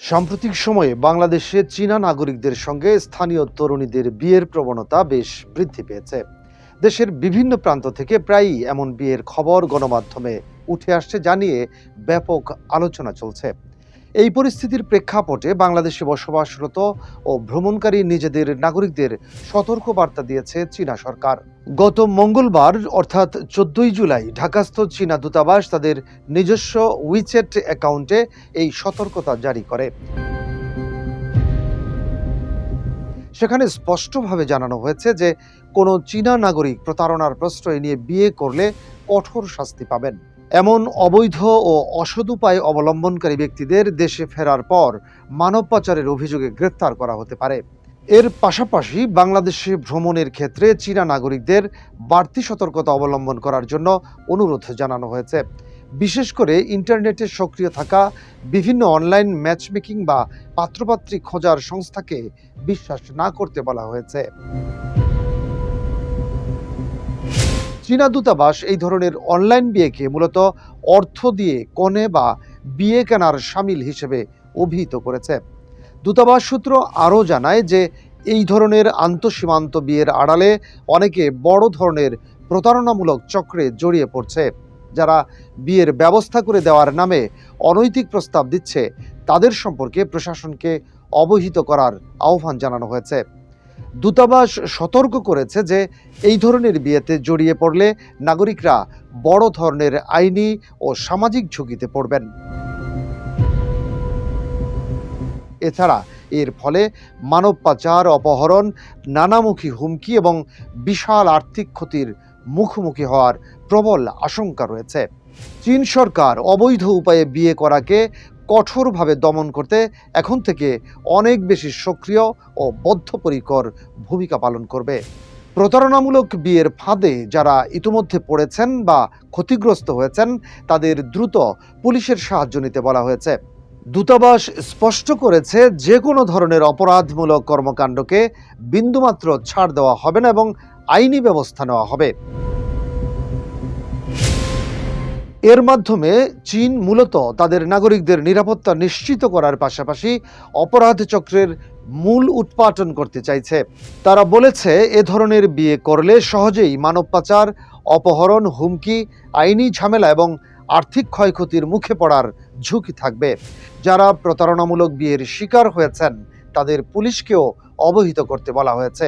সাম্প্রতিক সময়ে বাংলাদেশে চীনা নাগরিকদের সঙ্গে স্থানীয় তরুণীদের বিয়ের প্রবণতা বেশ বৃদ্ধি পেয়েছে। দেশের বিভিন্ন প্রান্ত থেকে প্রায়ই এমন বিয়ের খবর গণমাধ্যমে উঠে আসছে, জানিয়ে ব্যাপক আলোচনা চলছে। এই পরিস্থিতির প্রেক্ষাপটে বাংলাদেশে বসবাসরত ও ভ্রমণকারী নিজেদের নাগরিকদের সতর্ক বার্তা দিয়েছে চীনা সরকার। গত মঙ্গলবার অর্থাৎ 14ই জুলাই ঢাকাস্থ চীনা দূতাবাস তাদের নিজস্ব উইচ্যাট অ্যাকাউন্টে এই সতর্কতা জারি করে। সেখানে স্পষ্টভাবে জানানো হয়েছে যে কোনো চীনা নাগরিক প্রতারণার প্রশ্রয় নিয়ে বিয়ে করলে কঠোর শাস্তি পাবেন। এমন অবৈধ ও অসৎ উপায় অবলম্বনকারী ব্যক্তিদের দেশে ফেরার পর মানব পাচারের অভিযোগে গ্রেফতার করা হতে পারে। এর পাশাপাশি বাংলাদেশে ভ্রমণের ক্ষেত্রে চীনা নাগরিকদের বাড়তি সতর্কতা অবলম্বন করার জন্য অনুরোধ জানানো হয়েছে। বিশেষ করে ইন্টারনেটে সক্রিয় থাকা বিভিন্ন অনলাইন ম্যাচমেকিং বা পাত্রপাত্রী খোঁজার সংস্থাকে বিশ্বাস না করতে বলা হয়েছে। চীনা দূতাবাস এই ধরনের অনলাইন বিয়েকে মূলত অর্থ দিয়ে কনে বা বিয়ে কেনার শামিল হিসেবে অভিহিত করেছে। দূতাবাস সূত্র আরও জানায় যে এই ধরনের আন্তঃসীমান্ত বিয়ের আড়ালে অনেকে বড় ধরনের প্রতারণামূলক চক্রে জড়িয়ে পড়ছে। যারা বিয়ের ব্যবস্থা করে দেওয়ার নামে অনৈতিক প্রস্তাব দিচ্ছে তাদের সম্পর্কে প্রশাসনকে অবহিত করার আহ্বান জানানো হয়েছে। দূতাবাস সতর্ক করেছে যে এই ধরনের বিয়েতে জড়িয়ে পড়লে নাগরিকরা বড় ধরনের আইনি ও সামাজিক ঝুঁকিতে পড়বেন। এছাড়া এর ফলে মানব পাচার, অপহরণ, নানামুখী হুমকি এবং বিশাল আর্থিক ক্ষতির মুখোমুখি হওয়ার প্রবল আশঙ্কা রয়েছে। চীন সরকার অবৈধ উপায়ে বিয়ে করাকে কঠোরভাবে দমন করতে এখন থেকে অনেক বেশি সক্রিয় ও বদ্ধপরিকর ভূমিকা পালন করবে। প্রতারণামূলক বিয়ের ফাঁদে যারা ইতিমধ্যে পড়েছেন বা ক্ষতিগ্রস্ত হয়েছেন তাদের দ্রুত পুলিশের সাহায্য নিতে বলা হয়েছে। দূতাবাস স্পষ্ট করেছে যে কোনো ধরনের অপরাধমূলক কর্মকাণ্ডকে বিন্দুমাত্র ছাড় দেওয়া হবে না এবং আইনি ব্যবস্থা নেওয়া হবে। এর মাধ্যমে চীন মূলত তাদের নাগরিকদের নিরাপত্তা নিশ্চিত করার পাশাপাশি অপরাধ চক্রের মূল উৎপাটন করতে চাইছে। তারা বলেছে এ ধরনের বিয়ে করলে সহজেই মানব পাচার, অপহরণ, হুমকি, আইনি ঝামেলা এবং আর্থিক ক্ষয়ক্ষতির মুখে পড়ার ঝুঁকি থাকবে। যারা প্রতারণামূলক বিয়ের শিকার হয়েছেন তাদের পুলিশকেও অবহিত করতে বলা হয়েছে।